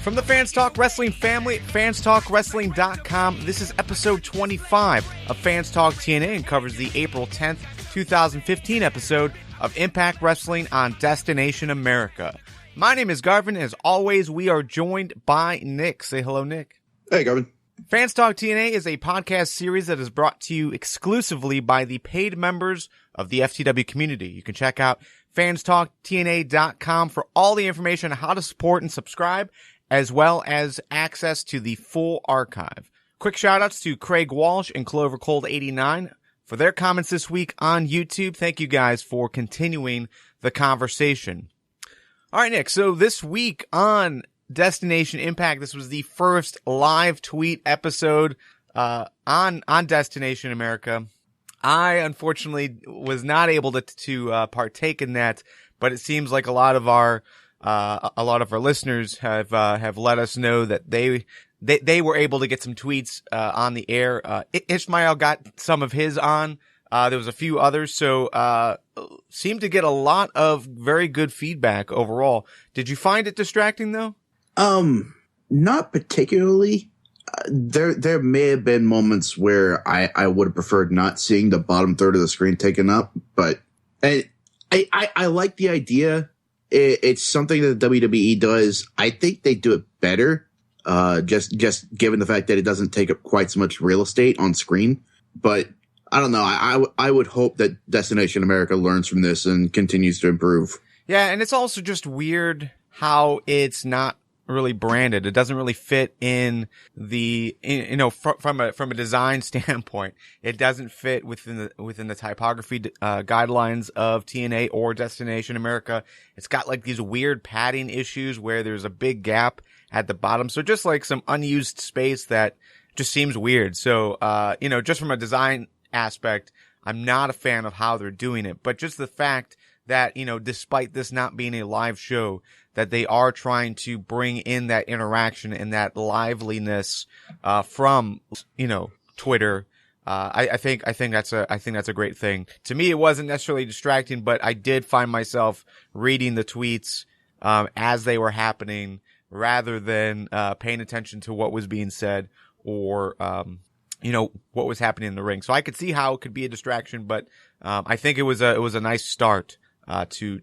From the Fans Talk Wrestling family, fanstalkwrestling.com, this is episode 25 of Fans Talk TNA and covers the April 10th, 2015 episode of Impact Wrestling on Destination America. My name is Garvin, and as always, we are joined by Nick. Say hello, Nick. Hey, Garvin. Fans Talk TNA is a podcast series that is brought to you exclusively by the paid members of the FTW community. You can check out fanstalktna.com for all the information on how to support and subscribe, as well as access to the full archive. Quick shout-outs to Craig Walsh and Clover Cold 89 for their comments this week on YouTube. Thank you guys for continuing the conversation. All right, Nick, so this week on Destination Impact, this was the first live tweet episode on Destination America. I, unfortunately, was not able to partake in that, but it seems like a lot of our listeners have let us know that they were able to get some tweets on the air. Ishmael got some of his on. There was a few others, so seemed to get a lot of very good feedback overall. Did you find it distracting though? Not particularly. There may have been moments where I would have preferred not seeing the bottom third of the screen taken up, but I like the idea. It's something that the WWE does. I think they do it better, just given the fact that it doesn't take up quite so much real estate on screen. But I don't know. I would hope that Destination America learns from this and continues to improve. Yeah, and it's also just weird how it's not really branded. It doesn't really fit in the, from a design standpoint. It doesn't fit within the typography guidelines of TNA or Destination America. It's got like these weird padding issues where there's a big gap at the bottom. So just like some unused space that just seems weird. So, just from a design aspect, I'm not a fan of how they're doing it, but just the fact that, despite this not being a live show, that they are trying to bring in that interaction and that liveliness, from, Twitter. I think that's a great thing. To me, it wasn't necessarily distracting, but I did find myself reading the tweets, as they were happening rather than, paying attention to what was being said or, what was happening in the ring. So I could see how it could be a distraction, but, I think it was a nice start, to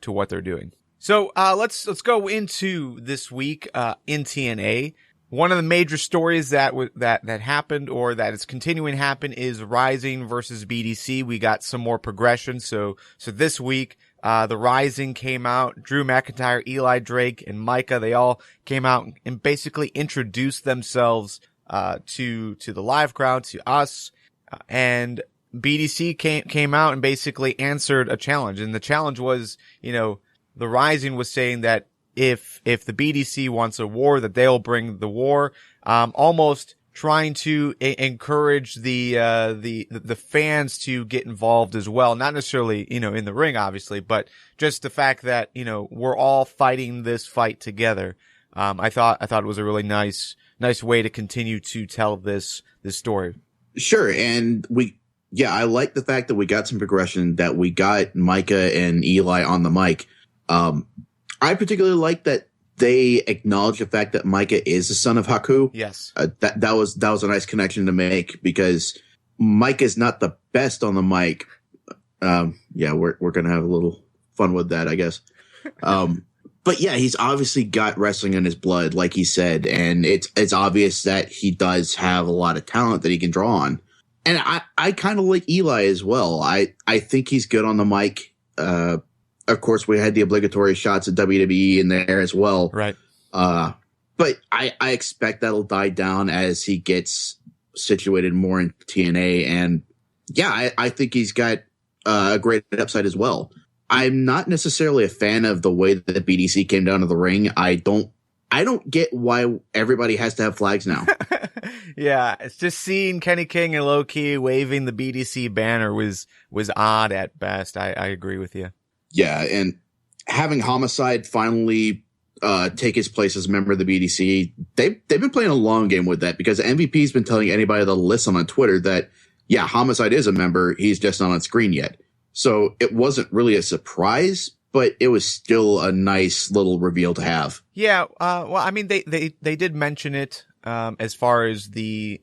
what they're doing. So, let's go into this week, in TNA. One of the major stories that happened or that is continuing to happen is Rising versus BDC. We got some more progression. So this week, the Rising came out. Drew McIntyre, Eli Drake, and Micah, they all came out and basically introduced themselves, to the live crowd, to us, and BDC came out and basically answered a challenge. And the challenge was, the Rising was saying that if the BDC wants a war, that they'll bring the war, almost trying to encourage the fans to get involved as well. Not necessarily, in the ring, obviously, but just the fact that, we're all fighting this fight together. I thought it was a really nice way to continue to tell this story. Sure. And I like the fact that we got some progression, that we got Micah and Eli on the mic. I particularly like that they acknowledge the fact that Micah is the son of Haku. Yes. That was a nice connection to make, because Micah's not the best on the mic. We're going to have a little fun with that, I guess. But yeah, he's obviously got wrestling in his blood, like he said, and it's obvious that he does have a lot of talent that he can draw on. And I kind of like Eli as well. I think he's good on the mic. Of course, we had the obligatory shots at WWE in there as well. Right. But I expect that'll die down as he gets situated more in TNA. And yeah, I think he's got a great upside as well. I'm not necessarily a fan of the way that the BDC came down to the ring. I don't get why everybody has to have flags now. Yeah, it's just seeing Kenny King and Low Key waving the BDC banner was odd at best. I agree with you. Yeah, and having Homicide finally take his place as a member of the BDC, they've been playing a long game with that, because MVP's been telling anybody that'll listen on Twitter that, yeah, Homicide is a member, he's just not on screen yet. So it wasn't really a surprise, but it was still a nice little reveal to have. Yeah. Well, I mean, they did mention it, as far as the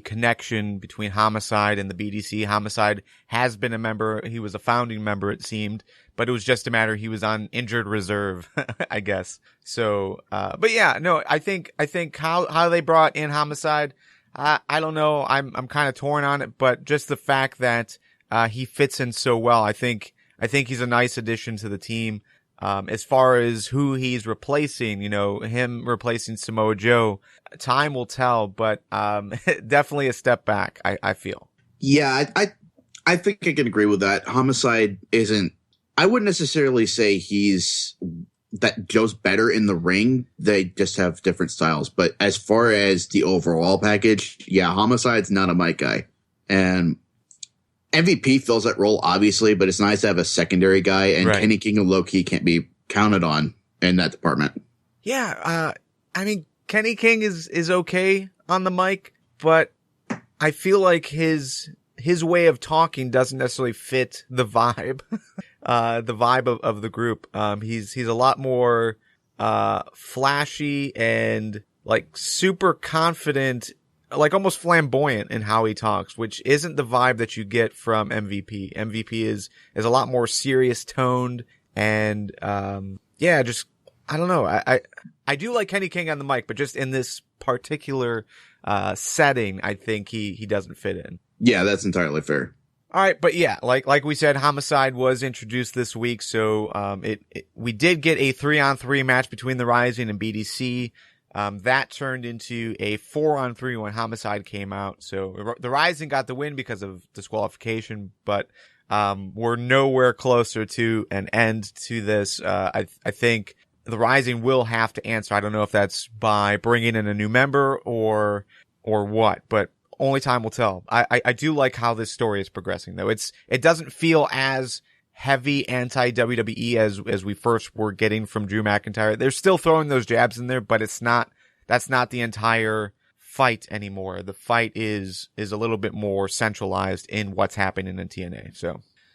connection between Homicide and the BDC. Homicide has been a member. He was a founding member, it seemed, but it was just a matter he was on injured reserve, I guess. So, but yeah, no, I think how they brought in Homicide, I don't know. I'm kind of torn on it, but just the fact that, he fits in so well, I think he's a nice addition to the team. As far as who he's replacing, him replacing Samoa Joe, time will tell, but, definitely a step back, I feel. Yeah, I think I can agree with that. Homicide I wouldn't necessarily say that Joe's better in the ring. They just have different styles. But as far as the overall package, yeah, Homicide's not a mic guy. And MVP fills that role, obviously, but it's nice to have a secondary guy, and right. Kenny King and Low-Key can't be counted on in that department. Yeah, I mean, Kenny King is okay on the mic, but I feel like his way of talking doesn't necessarily fit the vibe, the vibe of the group. He's a lot more flashy and like super confident, like almost flamboyant in how he talks, which isn't the vibe that you get from MVP. MVP is a lot more serious toned and, yeah, just, I don't know. I do like Kenny King on the mic, but just in this particular, setting, I think he doesn't fit in. Yeah, that's entirely fair. All right. But yeah, like we said, Homicide was introduced this week. So, we did get a 3-on-3 match between the Rising and BDC. That turned into a 4-on-3 when Homicide came out. So the Rising got the win because of disqualification, but, we're nowhere closer to an end to this. I think the Rising will have to answer. I don't know if that's by bringing in a new member or what, but only time will tell. I do like how this story is progressing though. It doesn't feel as heavy anti-WWE as we first were getting from Drew McIntyre. They're still throwing those jabs in there, but that's not the entire fight anymore. The fight is a little bit more centralized in what's happening in TNA.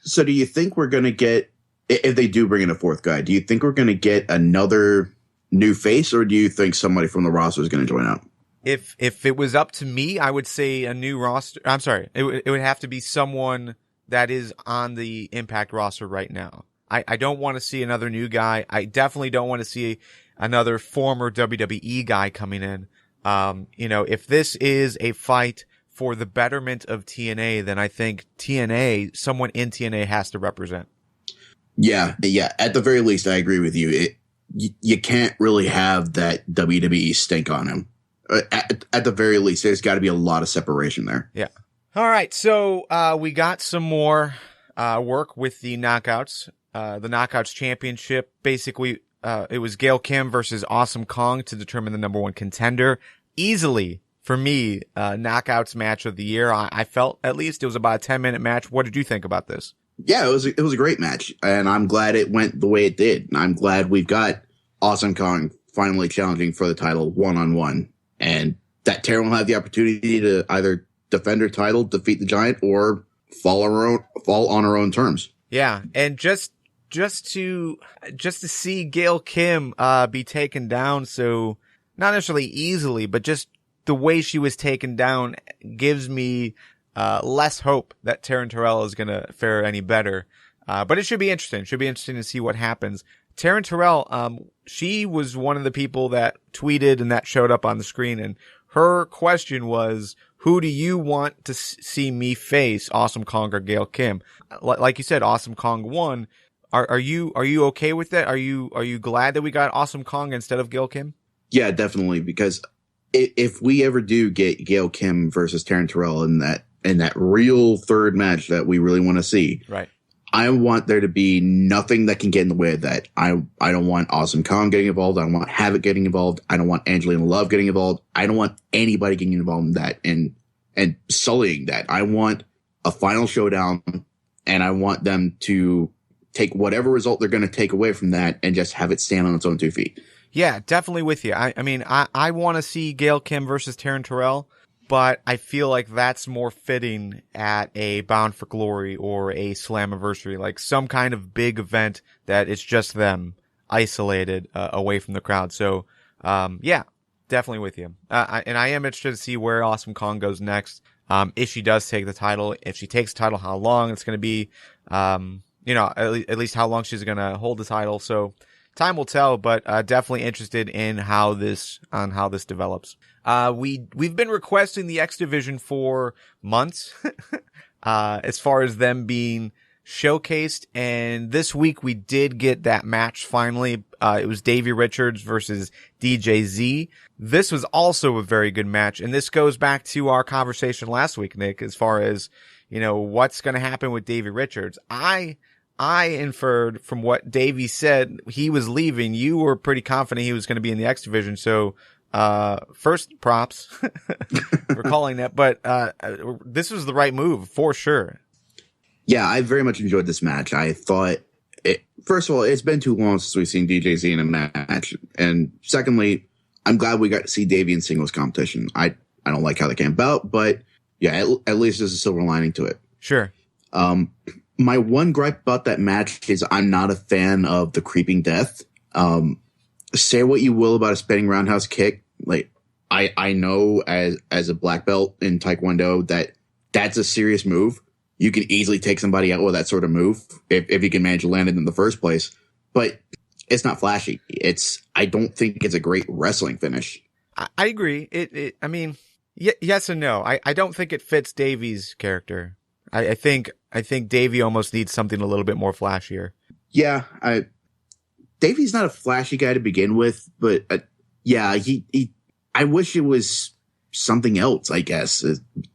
So do you think we're going to get, if they do bring in a fourth guy, do you think we're going to get another new face, or do you think somebody from the roster is going to join up? If it was up to me, I would say a new roster. I'm sorry. It would have to be someone that is on the Impact roster right now. I don't want to see another new guy. I definitely don't want to see another former WWE guy coming in. If this is a fight for the betterment of TNA, then I think someone in TNA has to represent. Yeah. At the very least, I agree with you. You can't really have that WWE stink on him. At the very least, there's got to be a lot of separation there. Yeah. All right. So, we got some more, work with the Knockouts, the Knockouts Championship. Basically, it was Gail Kim versus Awesome Kong to determine the number one contender. Easily, for me, Knockouts match of the year. I felt at least it was about a 10-minute match. What did you think about this? Yeah, it was a great match, and I'm glad it went the way it did. And I'm glad we've got Awesome Kong finally challenging for the title one-on-one. And that Taryn will have the opportunity to either defend her title, defeat the Giant, or fall on her own terms. Yeah, and just to see Gail Kim be taken down, so not necessarily easily, but just the way she was taken down gives me less hope that Taryn Terrell is gonna fare any better. But it should be interesting. It should be interesting to see what happens. Taryn Terrell, she was one of the people that tweeted and that showed up on the screen, and her question was, who do you want to see me face, Awesome Kong or Gail Kim? Like you said, Awesome Kong won. Are you okay with that? Are you glad that we got Awesome Kong instead of Gail Kim? Yeah, definitely, because if we ever do get Gail Kim versus Taryn Terrell in that real third match that we really want to see, right? I want there to be nothing that can get in the way of that. I don't want Awesome Kong getting involved. I don't want Havoc getting involved. I don't want Angelina Love getting involved. I don't want anybody getting involved in that and sullying that. I want a final showdown, and I want them to take whatever result they're going to take away from that and just have it stand on its own 2 feet. Yeah, definitely with you. I mean, I want to see Gail Kim versus Taryn Terrell. but I feel like that's more fitting at a Bound for Glory or a Slammiversary, like some kind of big event that it's just them isolated away from the crowd. So, yeah, definitely with you. And I am interested to see where Awesome Kong goes next. If she does take the title, if she takes the title, how long it's going to be, at least how long she's going to hold the title. So time will tell, but definitely interested in how this develops. We've been requesting the X Division for months, as far as them being showcased. And this week we did get that match finally. It was Davey Richards versus DJZ. This was also a very good match. And this goes back to our conversation last week, Nick, as far as, what's going to happen with Davey Richards. I inferred from what Davey said he was leaving. You were pretty confident he was going to be in the X Division. So, first props for calling that, but, this was the right move for sure. Yeah, I very much enjoyed this match. I thought first of all, it's been too long since we've seen DJZ in a match. And secondly, I'm glad we got to see Davey in singles competition. I don't like how they came about, but yeah, at least there's a silver lining to it. Sure. My one gripe about that match is I'm not a fan of the creeping death. Say what you will about a spinning roundhouse kick. Like, I know as a black belt in Taekwondo that's a serious move. You can easily take somebody out with that sort of move if you can manage to land it in the first place. But it's not flashy. I don't think it's a great wrestling finish. I agree. Yes and no. I don't think it fits Davey's character. I think Davey almost needs something a little bit more flashier. Yeah, Davey's not a flashy guy to begin with, but yeah, I wish it was something else, I guess,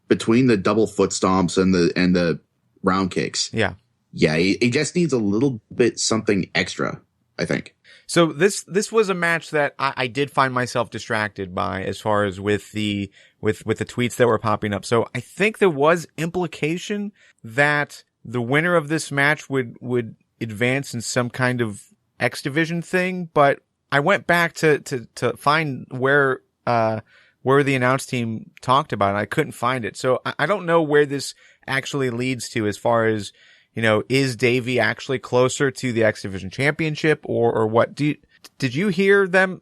between the double foot stomps and the round kicks. Yeah. Yeah, he just needs a little bit something extra, I think. So this was a match that I did find myself distracted by as far as with the tweets that were popping up. So I think there was implication that the winner of this match would advance in some kind of X Division thing, but I went back to find where the announce team talked about it. I couldn't find it. So I don't know where this actually leads to as far as, is Davey actually closer to the X Division championship or what? Did you hear them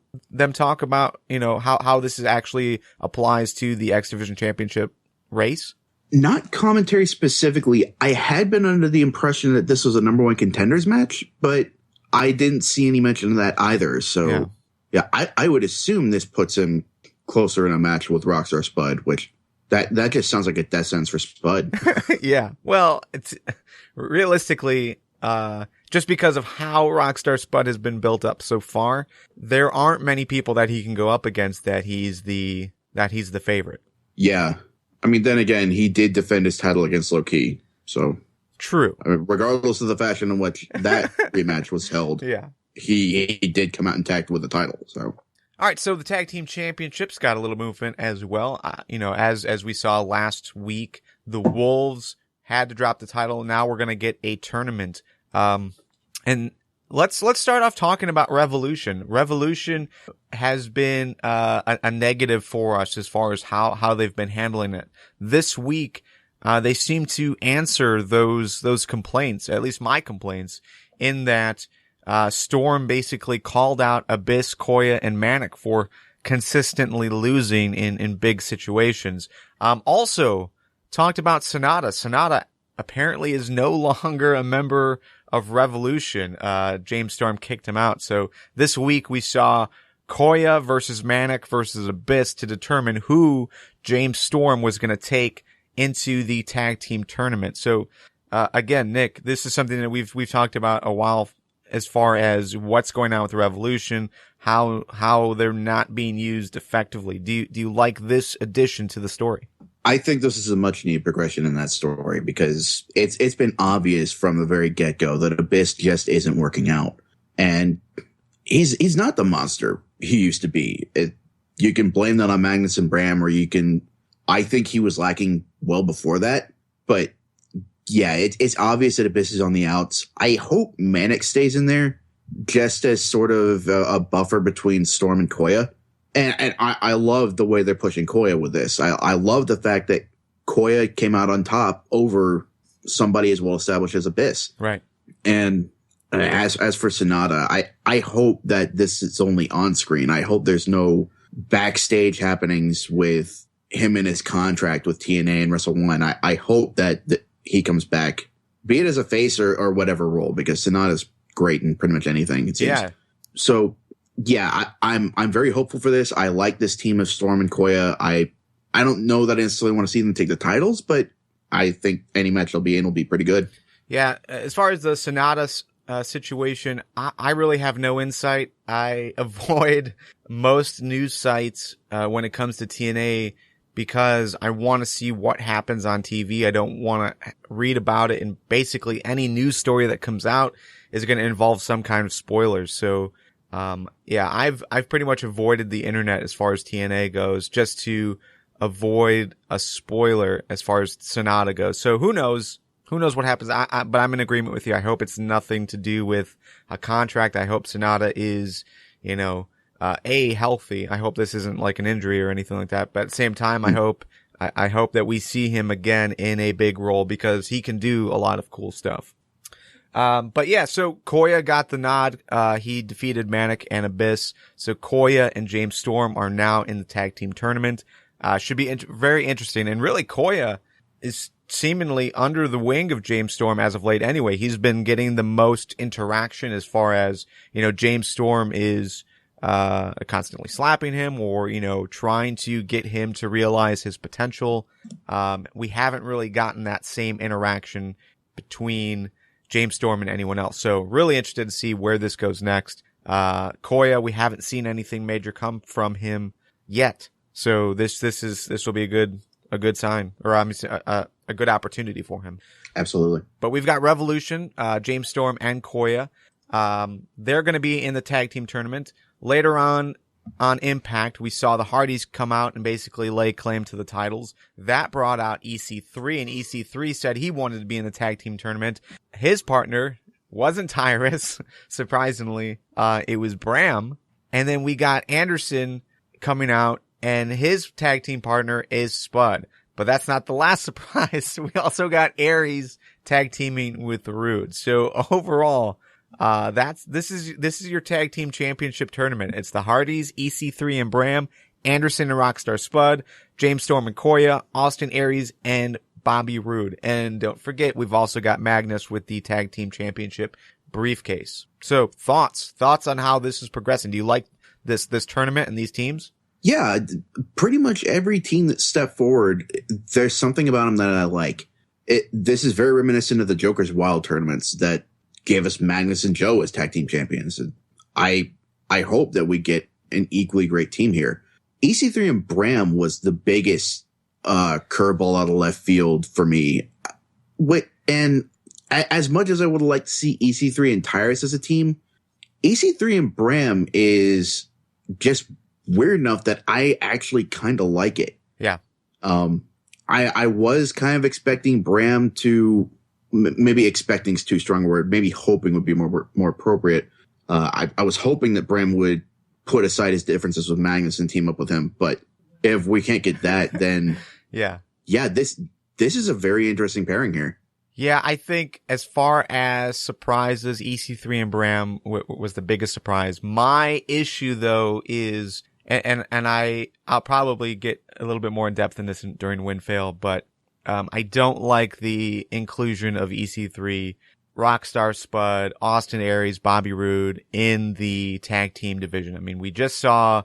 talk about, how this is actually applies to the X Division championship race? Not commentary specifically. I had been under the impression that this was a number one contenders match, but I didn't see any mention of that either. So yeah, I would assume this puts him closer in a match with Rockstar Spud, which that just sounds like a death sentence for Spud. Yeah. Well, it's realistically, just because of how Rockstar Spud has been built up so far, there aren't many people that he can go up against that he's the favorite. Yeah. I mean, then again, he did defend his title against Low Ki. So true. I mean, regardless of the fashion in which that rematch was held, yeah, he did come out intact with the title. So. All right, so the tag team championships got a little movement as well. As we saw last week, the Wolves had to drop the title. Now we're going to get a tournament. And let's start off talking about Revolution. Revolution has been a negative for us as far as how they've been handling it. This week, they seem to answer those complaints, at least my complaints, in that Storm basically called out Abyss, Koya, and Manic for consistently losing in big situations. Also talked about Sonata. Sonata apparently is no longer a member of Revolution. James Storm kicked him out. So this week we saw Koya versus Manic versus Abyss to determine who James Storm was going to take into the tag team tournament. So again, Nick, this is something that we've talked about a while as far as what's going on with the Revolution, how they're not being used effectively. Do you like this addition to the story? I think this is a much needed progression in that story because it's been obvious from the very get-go that Abyss just isn't working out. And he's not the monster he used to be. You can blame that on Magnus and Bram, or I think he was lacking well before that, but yeah, it's obvious that Abyss is on the outs. I hope Manic stays in there just as sort of a buffer between Storm and Koya. And I love the way they're pushing Koya with this. I love the fact that Koya came out on top over somebody as well established as Abyss. Right. And as for Sonata, I hope that this is only on screen. I hope there's no backstage happenings with him and his contract with TNA and Wrestle One. I hope that he comes back, be it as a face or whatever role, because Sonata's great in pretty much anything, it seems. Yeah. So yeah, I'm very hopeful for this. I like this team of Storm and Koya. I don't know that I necessarily want to see them take the titles, but I think any match they'll be in will be pretty good. Yeah, as far as the Sonata situation, I really have no insight. I avoid most news sites when it comes to TNA because I want to see what happens on TV. I don't want to read about it, and basically any news story that comes out is going to involve some kind of spoilers. So, yeah, I've pretty much avoided the internet as far as TNA goes, just to avoid a spoiler as far as Sonata goes. So who knows? Who knows what happens? But I'm in agreement with you. I hope it's nothing to do with a contract. I hope Sonata is, healthy. I hope this isn't like an injury or anything like that. But at the same time, I hope that we see him again in a big role because he can do a lot of cool stuff. But yeah, so Koya got the nod. He defeated Manic and Abyss. So Koya and James Storm are now in the tag team tournament. Should be very interesting. And really, Koya is seemingly under the wing of James Storm as of late anyway. He's been getting the most interaction as far as, James Storm is constantly slapping him or, trying to get him to realize his potential. We haven't really gotten that same interaction between James Storm and anyone else. So really interested to see where this goes next. Koya, we haven't seen anything major come from him yet. So this will be a good sign, or a good opportunity for him. Absolutely. But we've got Revolution, James Storm and Koya. They're going to be in the tag team tournament. Later on Impact, we saw the Hardys come out and basically lay claim to the titles. That brought out EC3, and EC3 said he wanted to be in the tag team tournament. His partner wasn't Tyrus, surprisingly. It was Bram. And then we got Anderson coming out, and his tag team partner is Spud. But that's not the last surprise. We also got Aries tag teaming with Rude. So overall, this is your tag team championship tournament. It's the Hardys, EC3 and Bram, Anderson and Rockstar Spud, James Storm and Koya, Austin Aries and Bobby Roode. And don't forget, we've also got Magnus with the tag team championship briefcase. So thoughts on how this is progressing. Do you like this tournament and these teams? Yeah, pretty much every team that stepped forward, there's something about them that I like. This is very reminiscent of the Joker's Wild tournaments that gave us Magnus and Joe as tag team champions. And I hope that we get an equally great team here. EC3 and Bram was the biggest curveball out of left field for me. And as much as I would like to see EC3 and Tyrus as a team, EC3 and Bram is just weird enough that I actually kind of like it. Yeah. I was kind of expecting Bram to maybe expecting is too strong a word. Maybe hoping would be more appropriate. I was hoping that Bram would put aside his differences with Magnus and team up with him. But if we can't get that, then yeah, this is a very interesting pairing here. Yeah, I think as far as surprises, EC3 and Bram was the biggest surprise. My issue though is, and I'll probably get a little bit more in depth in this during Win Fail, but I don't like the inclusion of EC3, Rockstar Spud, Austin Aries, Bobby Roode in the tag team division. I mean, we just saw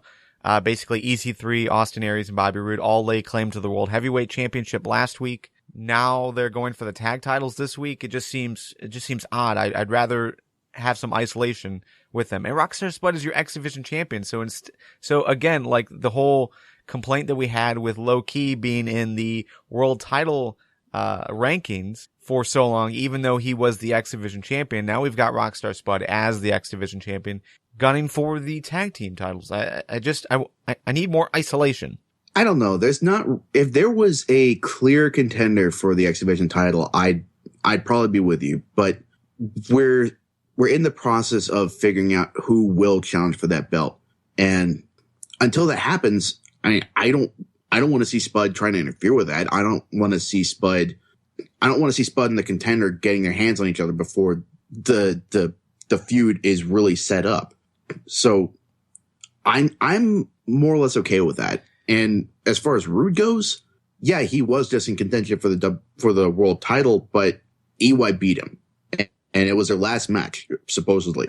basically EC3, Austin Aries, and Bobby Roode all lay claim to the World Heavyweight Championship last week. Now they're going for the tag titles this week. It just seems odd. I'd rather have some isolation with them. And Rockstar Spud is your X Division champion. So again, like the whole complaint that we had with Low Key being in the world title rankings for so long, even though he was the X Division champion, now we've got Rockstar Spud as the X Division champion gunning for the tag team titles. I need more isolation. I don't know. If there was a clear contender for the X Division title, I'd probably be with you, but we're in the process of figuring out who will challenge for that belt. And until that happens, I don't want to see Spud trying to interfere with that. I don't want to see Spud and the Contender getting their hands on each other before the feud is really set up. So I'm more or less okay with that. And as far as Rude goes, yeah, he was just in contention for the world title, but EY beat him, and it was their last match supposedly.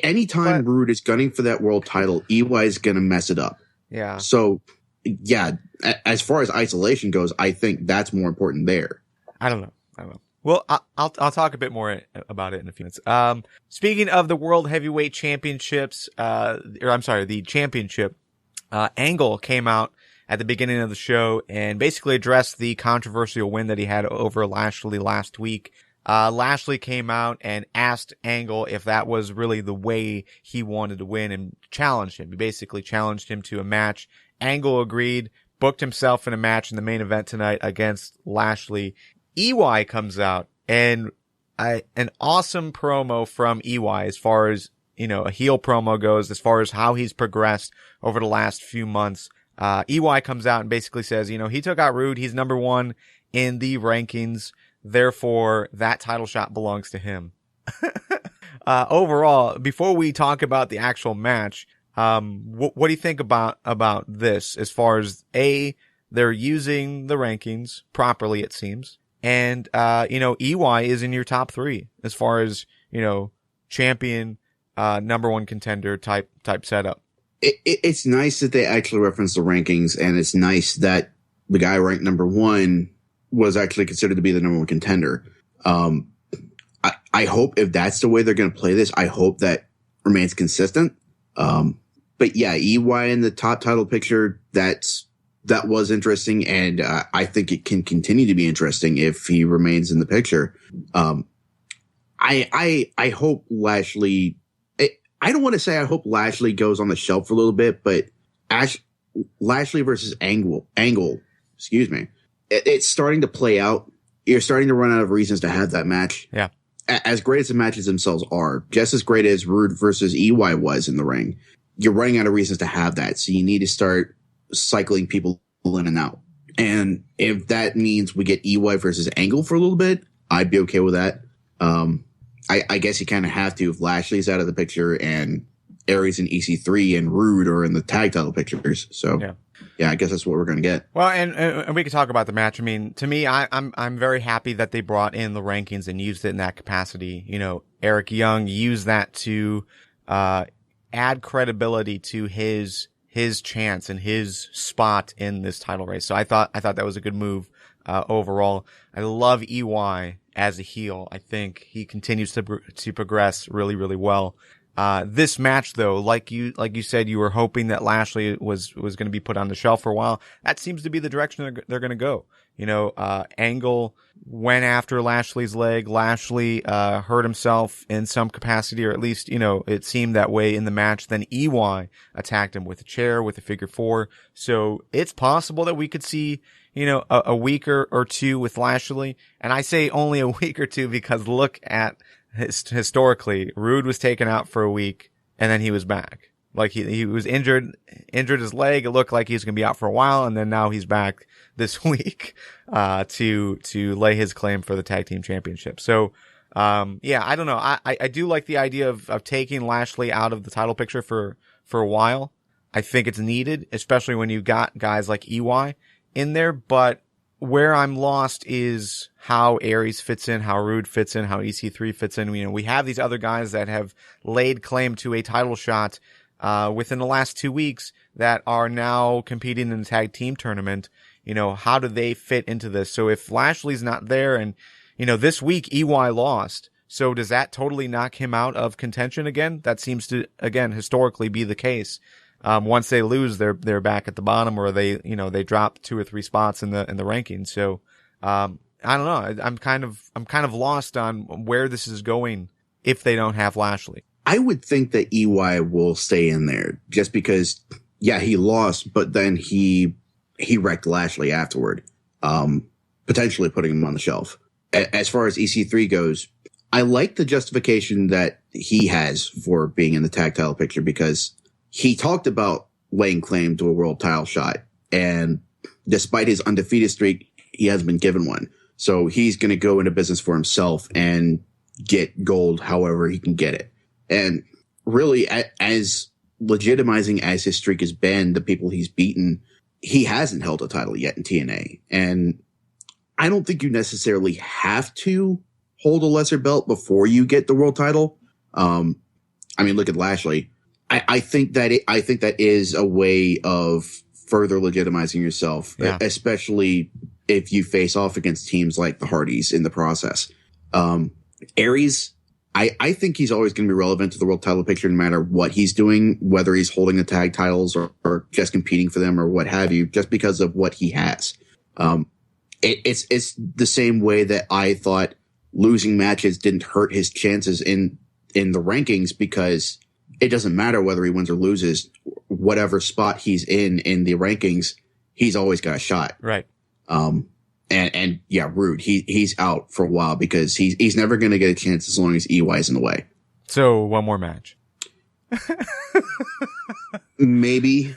Anytime Rude is gunning for that world title, EY is going to mess it up. Yeah. So, yeah, as far as isolation goes, I think that's more important there. I don't know. Well, I'll talk a bit more about it in a few minutes. Speaking of the World Heavyweight Championships, the championship, Angle came out at the beginning of the show and basically addressed the controversial win that he had over Lashley last week. Lashley came out and asked Angle if that was really the way he wanted to win and challenged him. He basically challenged him to a match. Angle agreed, booked himself in a match in the main event tonight against Lashley. EY comes out and an awesome promo from EY as far as, a heel promo goes, as far as how he's progressed over the last few months. EY comes out and basically says, he took out Rude. He's number 1 in the rankings. Therefore, that title shot belongs to him. Overall, before we talk about the actual match, what do you think about this as far as they're using the rankings properly, it seems. And, EY is in your top 3 as far as, champion, number 1 contender type setup. It's nice that they actually reference the rankings, and it's nice that the guy ranked number 1 was actually considered to be the number 1 contender. I hope if that's the way they're going to play this, I hope that remains consistent. But yeah, EY in the top title picture, that was interesting, and I think it can continue to be interesting if he remains in the picture. I hope Lashley. I don't want to say I hope Lashley goes on the shelf for a little bit, but Lashley versus Angle. Excuse me. It's starting to play out. You're starting to run out of reasons to have that match. Yeah. As great as the matches themselves are, just as great as Rude versus EY was in the ring, you're running out of reasons to have that. So you need to start cycling people in and out. And if that means we get EY versus Angle for a little bit, I'd be okay with that. I guess you kind of have to if Lashley's out of the picture and Aries and EC3 and Rude are in the tag title pictures. So yeah, I guess that's what we're going to get. Well, and we could talk about the match. I mean, to me, I'm very happy that they brought in the rankings and used it in that capacity. Eric Young used that to add credibility to his chance and his spot in this title race. So I thought that was a good move overall. I love EY as a heel. I think he continues to progress really, really well. This match though, like you said, you were hoping that Lashley was going to be put on the shelf for a while. That seems to be the direction they're going to go. Angle went after Lashley's leg. Lashley, hurt himself in some capacity, or at least, it seemed that way in the match. Then EY attacked him with a chair, with a figure 4. So it's possible that we could see, a week or 2 with Lashley. And I say only a week or 2 because look at historically, Rude was taken out for a week and then he was back. Like he was injured his leg. It looked like he was going to be out for a while. And then now he's back this week, to lay his claim for the tag team championship. So, yeah, I don't know. I do like the idea of taking Lashley out of the title picture for a while. I think it's needed, especially when you've got guys like EY in there. But where I'm lost is how Aries fits in, how Rude fits in, how EC3 fits in. We have these other guys that have laid claim to a title shot within the last 2 weeks that are now competing in the tag team tournament. How do they fit into this? So if Lashley's not there and, this week EY lost, so does that totally knock him out of contention again? That seems to, again, historically be the case. Once they lose, they're back at the bottom, or they drop 2 or 3 spots in the rankings. So, I don't know. I'm kind of lost on where this is going if they don't have Lashley. I would think that EY will stay in there just because, yeah, he lost, but then he wrecked Lashley afterward, potentially putting him on the shelf. As far as EC3 goes, I like the justification that he has for being in the tag title picture because he talked about laying claim to a world title shot. And despite his undefeated streak, he hasn't been given one. So he's going to go into business for himself and get gold however he can get it. And really, as legitimizing as his streak has been, the people he's beaten, he hasn't held a title yet in TNA. And I don't think you necessarily have to hold a lesser belt before you get the world title. I mean, look at Lashley. I think that is a way of further legitimizing yourself, especially if you face off against teams like the Hardys in the process. Aries, I think he's always going to be relevant to the world title picture no matter what he's doing, whether he's holding the tag titles or just competing for them or what have you, just because of what he has. It's the same way that I thought losing matches didn't hurt his chances in the rankings, because it doesn't matter whether he wins or loses, whatever spot he's in the rankings, he's always got a shot. Right. And yeah, Rude, he's out for a while because he's never going to get a chance as long as EY's in the way. So one more match. Maybe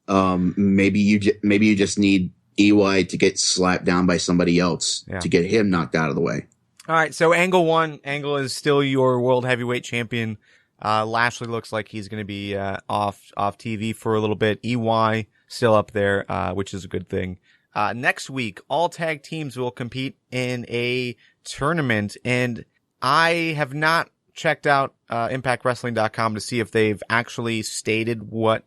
you just need EY to get slapped down by somebody else to get him knocked out of the way. All right. So Angle is still your world heavyweight champion. Lashley looks like he's going to be off TV for a little bit. EY still up there, which is a good thing. Next week, all tag teams will compete in a tournament, and I have not checked out ImpactWrestling.com to see if they've actually stated what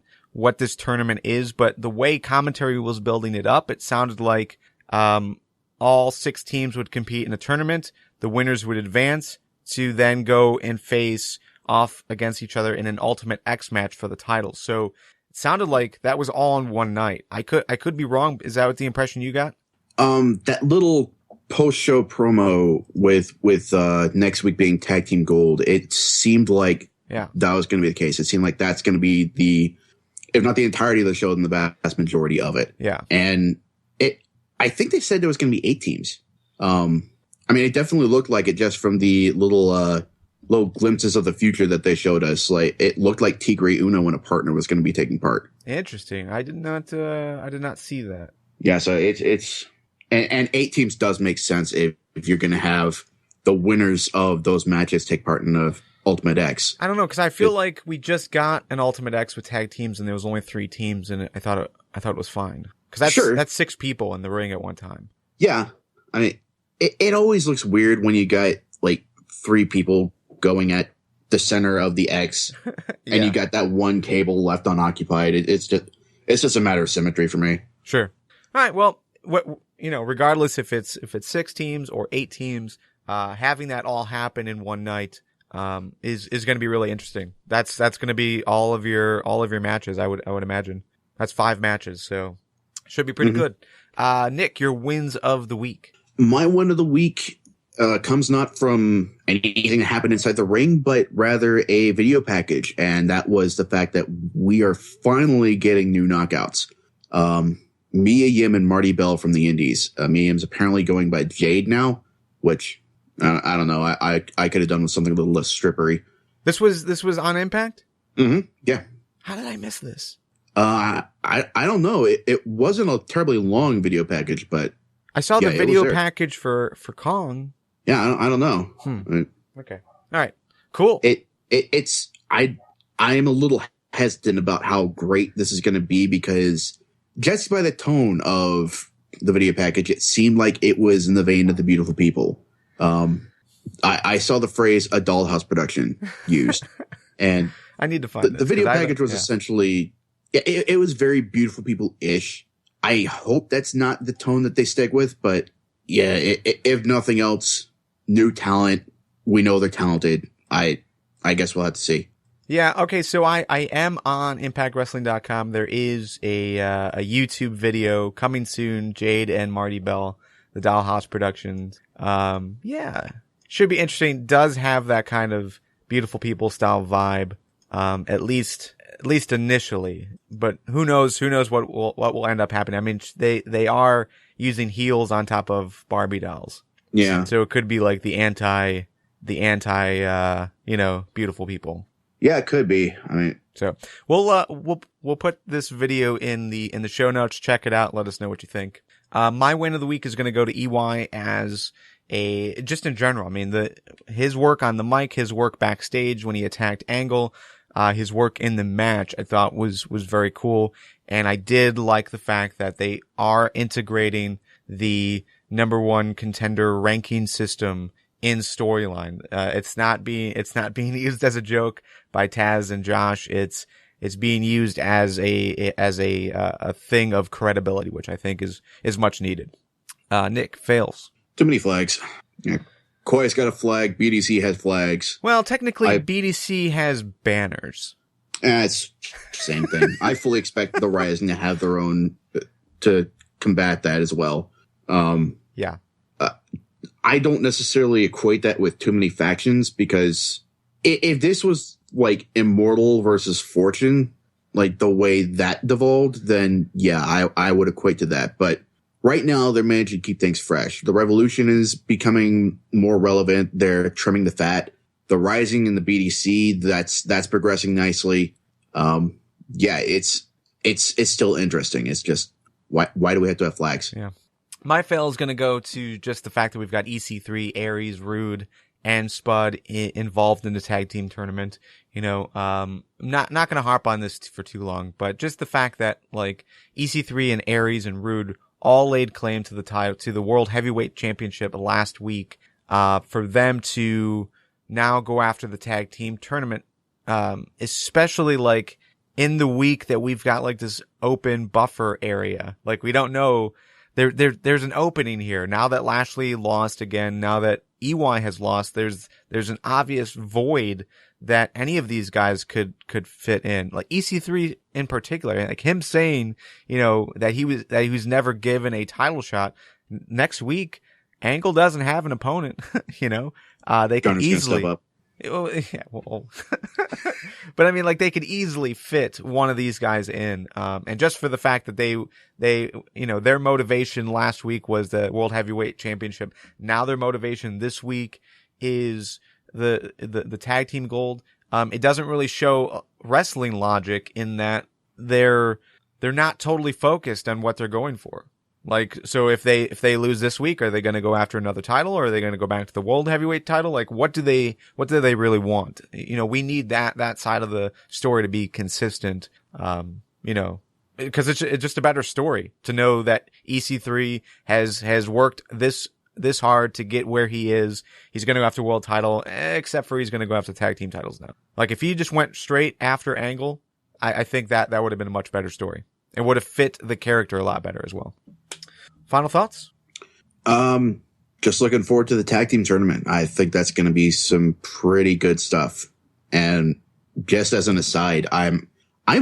this tournament is, but the way commentary was building it up, it sounded like all 6 teams would compete in a tournament. The winners would advance to then go and face off against each other in an Ultimate X match for the title. So it sounded like that was all in one night. I could be wrong. Is that what the impression you got? That little post-show promo with next week being Tag Team Gold, it seemed like that was going to be the case. It seemed like that's going to be if not the entirety of the show, then the vast majority of it. Yeah. And I think they said there was going to be 8 teams. I mean, it definitely looked like it just from the little glimpses of the future that they showed us. Like, it looked like Tigre Uno and a partner was going to be taking part. Interesting. I did not see that. Yeah. So it's 8 teams does make sense if you're going to have the winners of those matches take part in the Ultimate X. I don't know, because I feel like we just got an Ultimate X with tag teams, and there was only 3 teams, and I thought it was fine, because that's 6 people in the ring at one time. Yeah, I mean, it always looks weird when you got like 3 people going at the center of the X, and you got that one cable left unoccupied. It's just a matter of symmetry for me. Sure. All right. Well, regardless if it's 6 teams or 8 teams, having that all happen in one night is going to be really interesting. That's going to be all of your matches. I would imagine that's 5 matches, so should be pretty good. Nick, your wins of the week. My win of the week comes not from anything that happened inside the ring, but rather a video package, and that was the fact that we are finally getting new knockouts. Mia Yim and Marty Bell from the Indies. Mia Yim's apparently going by Jade now, which I don't know. I could have done with something a little less strippery. This was on Impact? Mm-hmm. Yeah. How did I miss this? I don't know. It wasn't a terribly long video package, but I saw the video package for Kong. Yeah, I don't know. Okay. All right. Cool. I am a little hesitant about how great this is going to be, because just by the tone of the video package, it seemed like it was in the vein of The Beautiful People. I saw the phrase "a dollhouse production" used, and I need to find the video package was essentially it was very Beautiful People-ish. I hope that's not the tone that they stick with, but yeah, if nothing else, new talent. We know they're talented. I guess we'll have to see. Yeah. Okay. So I am on ImpactWrestling.com. There is a YouTube video coming soon. Jade and Marty Bell, the Dollhouse Productions. Yeah, should be interesting. Does have that kind of Beautiful People style vibe. At least initially, but who knows what will end up happening. I mean, they are using heels on top of Barbie dolls. Yeah. So it could be like the anti Beautiful People. Yeah, it could be. I mean, So we'll put this video in the show notes. Check it out. Let us know what you think. My win of the week is going to go to EY as just in general. I mean, his work on the mic, his work backstage when he attacked Angle, his work in the match, I thought was very cool. And I did like the fact that they are integrating the number one contender ranking system in storyline. It's not being used as a joke by Taz and Josh. It's being used as a thing of credibility, which I think is much needed. Nick, fails. Too many flags. Yeah. Koi's got a flag. BDC has flags. Well, technically, BDC has banners. It's same thing. I fully expect the Rising to have their own to combat that as well. Yeah. I don't necessarily equate that with too many factions, because if this was like Immortal versus Fortune, like the way that devolved, then yeah, I would equate to that. But right now they're managing to keep things fresh. The Revolution is becoming more relevant. They're trimming the fat. The Rising and the BDC, that's progressing nicely. Yeah, it's still interesting. It's just, why do we have to have flags? Yeah. My fail is going to go to just the fact that we've got EC3, Aries, Rude, and Spud involved in the tag team tournament. You know, not going to harp on this for too long, but just the fact that like EC3 and Aries and Rude all laid claim to the title, to the World Heavyweight Championship last week, for them to now go after the tag team tournament, especially like in the week that we've got like this open buffer area. Like we don't know. There's an opening here. Now that Lashley lost again, now that EY has lost, there's an obvious void that any of these guys could fit in. Like EC3 in particular, like him saying, you know, that he was never given a title shot. Next week, Angle doesn't have an opponent, you know. They could easily step up. Yeah, well, but I mean, like they could easily fit one of these guys in. And just for the fact that they, you know, their motivation last week was the World Heavyweight Championship. Now their motivation this week is the tag team gold. It doesn't really show wrestling logic in that they're not totally focused on what they're going for. Like, so if they lose this week, are they going to go after another title, or are they going to go back to the World Heavyweight title? Like, what do they really want? You know, we need that side of the story to be consistent. You know, because it's just a better story to know that EC3 has worked this hard to get where he is. He's going to go after world title, except for he's going to go after tag team titles now. Like, if he just went straight after Angle, I think that would have been a much better story. It would have fit the character a lot better as well. Final thoughts? Just looking forward to the tag team tournament. I think that's going to be some pretty good stuff. And just as an aside, I'm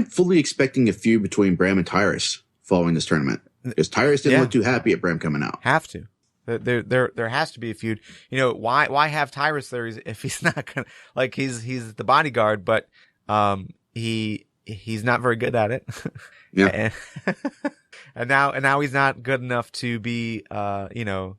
fully expecting a feud between Bram and Tyrus following this tournament, because Tyrus didn't look too happy at Bram coming out. Have to. There has to be a feud. You know, why have Tyrus there if he's not gonna, like, he's the bodyguard, but he's not very good at it. Yeah. And now he's not good enough to be, you know,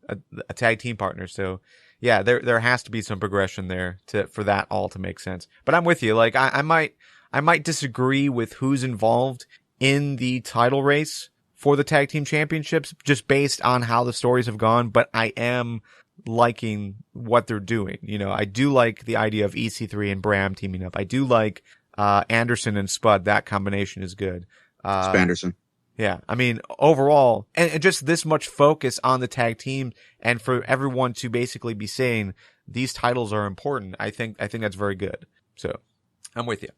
a tag team partner. So yeah, there has to be some progression there for that all to make sense. But I'm with you. Like, I might disagree with who's involved in the title race for the tag team championships just based on how the stories have gone. But I am liking what they're doing. You know, I do like the idea of EC3 and Bram teaming up. I do like, Anderson and Spud. That combination is good. Spanderson. Yeah, I mean, overall, and just this much focus on the tag team, and for everyone to basically be saying these titles are important, I think that's very good. So, I'm with you.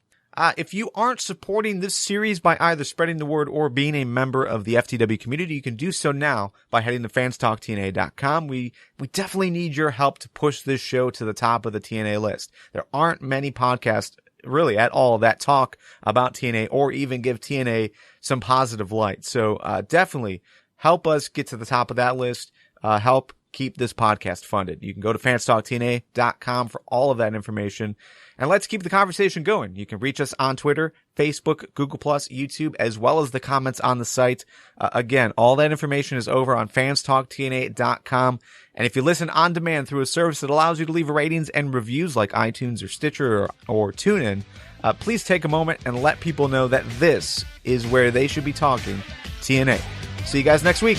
If you aren't supporting this series by either spreading the word or being a member of the FTW community, you can do so now by heading to fanstalktna.com. We definitely need your help to push this show to the top of the TNA list. There aren't many podcasts really at all that talk about TNA or even give TNA some positive light. So definitely help us get to the top of that list. Help keep this podcast funded. You can go to fanstalktna.com for all of that information. And let's keep the conversation going. You can reach us on Twitter, Facebook, Google+, YouTube, as well as the comments on the site. Again, all that information is over on fanstalktna.com. And if you listen on demand through a service that allows you to leave ratings and reviews like iTunes or Stitcher or TuneIn, please take a moment and let people know that this is where they should be talking TNA. See you guys next week.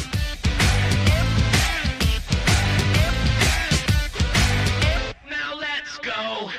Now let's go.